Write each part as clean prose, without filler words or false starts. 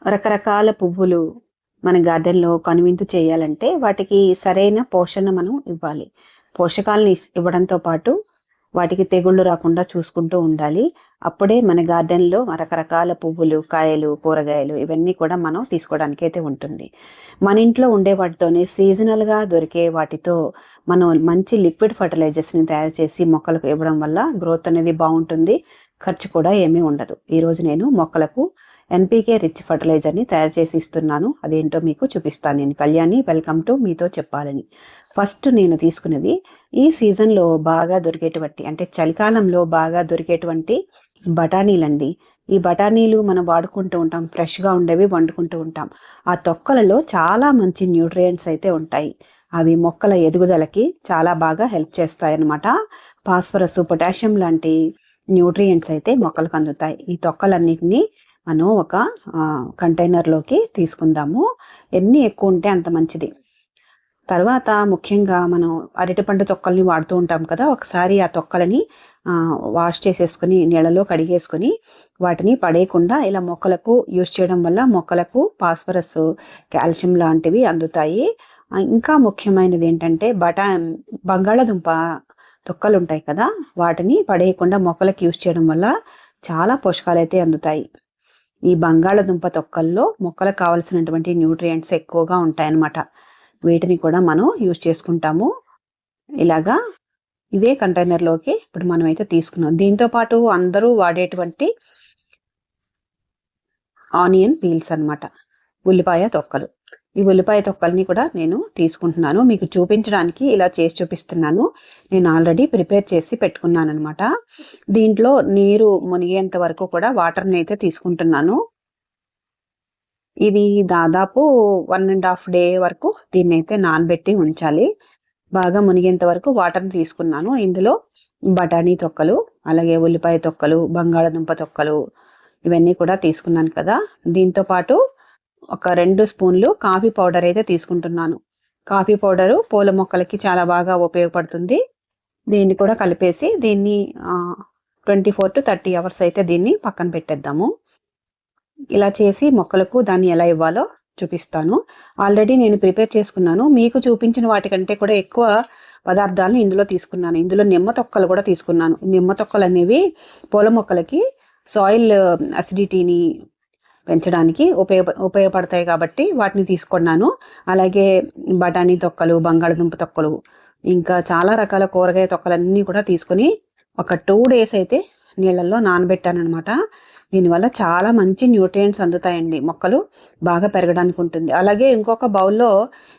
రకరకాల పువ్వులు మన గార్డెన్‌లో కనువిందు చేయాలంటే వాటికి సరైన పోషణ మనం ఇవ్వాలి. పోషకాలను ఇవ్వడంతో పాటు వాటికి తెగుళ్ళు రాకుండా చూసుకుంటూ ఉండాలి. అప్పుడే మన గార్డెన్‌లో రకరకాల పువ్వులు, కాయలు, కూరగాయలు ఇవన్నీ కూడా మనం తీసుకోవడానికైతే ఉంటుంది. మన ఇంట్లో ఉండే వాటితోనే సీజనల్‌గా దొరికే వాటితో మనం మంచి లిక్విడ్ ఫెర్టిలైజర్స్‌ని తయారు చేసి మొక్కలకు ఇవ్వడం వల్ల గ్రోత్ అనేది బావుంటుంది. ఖర్చు కూడా ఏమీ ఉండదు. ఈరోజు నేను మొక్కలకు ఎన్‌పీకే రిచ్ ఫెర్టిలైజర్‌ని తయారు చేసి ఇస్తున్నాను. అదేంటో మీకు చూపిస్తాను. నేను కళ్యాణి, వెల్కమ్ టు మీతో చెప్పాలని. ఫస్ట్ నేను తీసుకున్నది ఈ సీజన్‌లో బాగా దొరికేటువంటి అంటే చలికాలంలో బాగా దొరికేటువంటి బఠానీలండి. ఈ బఠానీలు మనం వాడుకుంటూ ఉంటాం. ఫ్రెష్‌గా ఉండేవి వండుకుంటూ ఉంటాం. ఆ తొక్కలలో చాలా మంచి న్యూట్రియంట్స్ అయితే ఉంటాయి. అవి మొక్కల ఎదుగుదలకి చాలా బాగా హెల్ప్ చేస్తాయన్నమాట. ఫాస్ఫరస్, పొటాషియం లాంటి న్యూట్రియంట్స్ అయితే మొక్కలకు అందుతాయి. ఈ తొక్కలన్నిటిని మనం ఒక కంటైనర్లోకి తీసుకుందాము. ఎన్ని ఎక్కువ ఉంటే అంత మంచిది. తర్వాత ముఖ్యంగా మనం అరటిపండు తొక్కల్ని వాడుతూ ఉంటాం కదా. ఒకసారి ఆ తొక్కలని వాష్ చేసేసుకుని నీళ్ళలో కడిగేసుకుని వాటిని పడేయకుండా ఇలా మొక్కలకు యూజ్ చేయడం వల్ల మొక్కలకు ఫాస్ఫరస్, కాల్షియం లాంటివి అందుతాయి. ఇంకా ముఖ్యమైనది ఏంటంటే బంగాళదుంప తొక్కలు ఉంటాయి కదా, వాటిని పడేయకుండా మొక్కలకు యూజ్ చేయడం వల్ల చాలా పోషకాలు అయితే అందుతాయి. ఈ బంగాళదుంప తొక్కల్లో మొక్కలకు కావలసినటువంటి న్యూట్రియంట్స్ ఎక్కువగా ఉంటాయన్నమాట. వీటిని కూడా మనం యూజ్ చేసుకుంటాము. ఇలాగా ఇదే కంటైనర్లోకి ఇప్పుడు మనమైతే తీసుకున్నాం. దీంతో పాటు అందరూ వాడేటువంటి ఆనియన్ పీల్స్ అన్నమాట, ఉల్లిపాయ తొక్కలు. ఈ ఉల్లిపాయ తొక్కల్ని కూడా నేను తీసుకుంటున్నాను. మీకు చూపించడానికి ఇలా చేసి చూపిస్తున్నాను. నేను ఆల్రెడీ ప్రిపేర్ చేసి పెట్టుకున్నాను అనమాట. దీంట్లో నీరు మునిగేంత వరకు కూడా వాటర్ని అయితే తీసుకుంటున్నాను. ఇది దాదాపు 1.5 డే వరకు దీన్ని అయితే నానబెట్టి ఉంచాలి. బాగా మునిగేంత వరకు వాటర్ని తీసుకున్నాను. ఇందులో బఠానీ తొక్కలు, అలాగే ఉల్లిపాయ తొక్కలు, బంగాళదుంప తొక్కలు ఇవన్నీ కూడా తీసుకున్నాను కదా. దీంతో పాటు ఒక 2 స్పూన్లు కాఫీ పౌడర్ అయితే తీసుకుంటున్నాను. కాఫీ పౌడరు పూల మొక్కలకి చాలా బాగా ఉపయోగపడుతుంది. దీన్ని కూడా కలిపేసి దీన్ని 24 to 30 అవర్స్ అయితే దీన్ని పక్కన పెట్టేద్దాము. ఇలా చేసి మొక్కలకు దాన్ని ఎలా ఇవ్వాలో చూపిస్తాను. ఆల్రెడీ నేను ప్రిపేర్ చేసుకున్నాను. మీకు చూపించిన వాటికంటే కూడా ఎక్కువ పదార్థాలను ఇందులో తీసుకున్నాను. ఇందులో నిమ్మ తొక్కలు కూడా తీసుకున్నాను. నిమ్మ తొక్కలు అనేవి పూల మొక్కలకి సాయిల్ అసిడిటీని పెంచడానికి ఉపయోగపడతాయి కాబట్టి వాటిని తీసుకున్నాను. అలాగే బఠానీ తొక్కలు, బంగాళదుంప తొక్కలు, ఇంకా చాలా రకాల కూరగాయ తొక్కలన్నీ కూడా తీసుకొని ఒక 2 days అయితే నీళ్ళల్లో నానబెట్టాను అనమాట. దీనివల్ల చాలా మంచి న్యూట్రియంట్స్ అందుతాయండి. మొక్కలు బాగా పెరగడానికి ఉంటుంది. అలాగే ఇంకొక బౌల్లో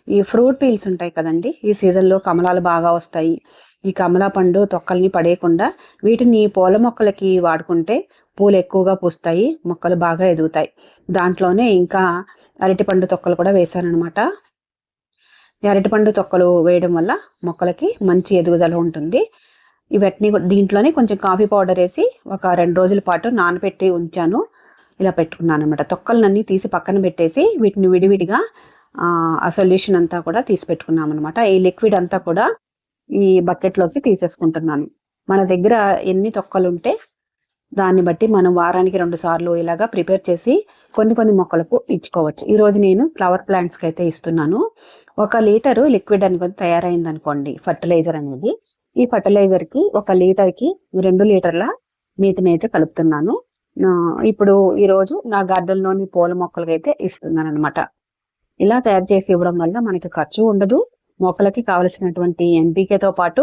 ఈ ఫ్రూట్ పీల్స్ ఉంటాయి కదండి. ఈ సీజన్లో కమలాలు బాగా వస్తాయి. ఈ కమలా పండు తొక్కల్ని పడేయకుండా వీటిని పూల మొక్కలకి వాడుకుంటే పూలు ఎక్కువగా పూస్తాయి, మొక్కలు బాగా ఎదుగుతాయి. దాంట్లోనే ఇంకా అరటిపండు తొక్కలు కూడా వేశానమాట. ఈ అరటిపండు తొక్కలు వేయడం వల్ల మొక్కలకి మంచి ఎదుగుదల ఉంటుంది. ఇవన్నీ దీంట్లోనే కొంచెం కాఫీ పౌడర్ వేసి ఒక 2 రోజుల పాటు నానబెట్టి ఉంచాను. ఇలా పెట్టుకున్నాను అనమాట. తొక్కలన్నీ తీసి పక్కన పెట్టేసి వీటిని విడివిడిగా ఆ సొల్యూషన్ అంతా కూడా తీసి పెట్టుకున్నాం అనమాట. ఈ లిక్విడ్ అంతా కూడా ఈ బకెట్లోకి తీసేసుకుంటున్నాను. మన దగ్గర ఎన్ని తొక్కలు ఉంటే దాన్ని బట్టి మనం వారానికి 2 సార్లు ఇలాగా ప్రిపేర్ చేసి కొన్ని మొక్కలకు ఇచ్చుకోవచ్చు. ఈరోజు నేను ఫ్లవర్ ప్లాంట్స్కి అయితే ఇస్తున్నాను. 1 లీటరు లిక్విడ్ అనుకొని తయారైంది అనుకోండి ఫర్టిలైజర్ అనేది. ఈ ఫర్టిలైజర్కి 1 లీటర్కి 2 లీటర్ల నీటిని అయితే కలుపుతున్నాను. ఇప్పుడు ఈరోజు నా గార్డెన్లోని పూల మొక్కలకి అయితే ఇస్తున్నాను అనమాట. ఇలా తయారు చేసి ఇవ్వడం వల్ల మనకి ఖర్చు ఉండదు. మొక్కలకి కావలసినటువంటి ఎన్‌పీకేతో పాటు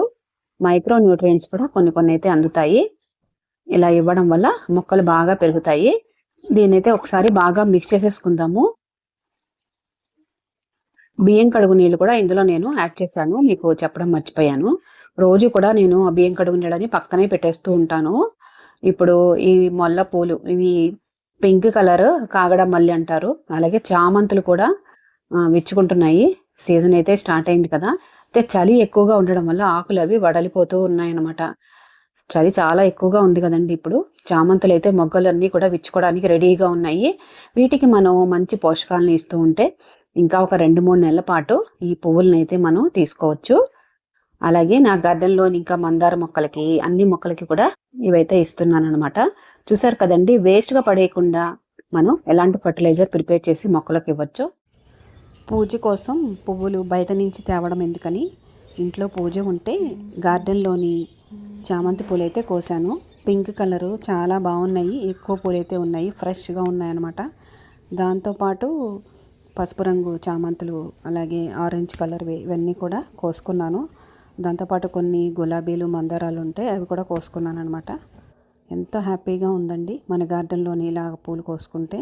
మైక్రో న్యూట్రియంట్స్ కూడా కొన్ని అయితే అందుతాయి. ఇలా ఇవ్వడం వల్ల మొక్కలు బాగా పెరుగుతాయి. దీన్నైతే ఒకసారి బాగా మిక్స్ చేసేసుకుందాము. బియ్యం కడుగు నీళ్ళు కూడా ఇందులో నేను యాడ్ చేశాను. మీకు చెప్పడం మర్చిపోయాను. రోజు కూడా నేను ఆ బియ్యం కడుగు నీళ్ళని పక్కనే పెట్టేస్తూ ఉంటాను. ఇప్పుడు ఈ మొల్ల పూలు, ఇవి పింక్ కలర్ కాగడ మల్లి అంటారు. అలాగే చామంతులు కూడా విచ్చుకుంటున్నాయి. సీజన్ అయితే స్టార్ట్ అయింది కదా. అయితే చలి ఎక్కువగా ఉండడం వల్ల ఆకులు అవి వడలిపోతూ ఉన్నాయన్నమాట. చలి చాలా ఎక్కువగా ఉంది కదండి. ఇప్పుడు చామంతులు అయితే మొగ్గలన్నీ కూడా విచ్చుకోవడానికి రెడీగా ఉన్నాయి. వీటికి మనం మంచి పోషకాలను ఇస్తూ ఉంటే ఇంకా ఒక 2-3 నెలల పాటు ఈ పువ్వులను అయితే మనం తీసుకోవచ్చు. అలాగే నా గార్డెన్లోని ఇంకా మందార మొక్కలకి, అన్ని మొక్కలకి కూడా ఇవైతే ఇస్తున్నాను అనమాట. చూసారు కదండి, వేస్ట్గా పడేయకుండా మనం ఎలాంటి ఫర్టిలైజర్ ప్రిపేర్ చేసి మొక్కలకు ఇవ్వచ్చు. పూజ కోసం పువ్వులు బయట నుంచి తేవడం ఎందుకని ఇంట్లో పూజ ఉంటే గార్డెన్లోని చామంతి పూలైతే కోసాను. పింక్ కలరు చాలా బాగున్నాయి, ఎక్కువ పూలైతే ఉన్నాయి, ఫ్రెష్గా ఉన్నాయన్నమాట. దాంతోపాటు పసుపు రంగు చామంతులు, అలాగే ఆరెంజ్ కలర్వి ఇవన్నీ కూడా కోసుకున్నాను. దాంతోపాటు కొన్ని గులాబీలు మందారాలు ఉంటాయి, అవి కూడా కోసుకున్నాను అనమాట. ఎంతో హ్యాపీగా ఉందండి మన గార్డెన్లోని ఇలా పూలు కోసుకుంటే.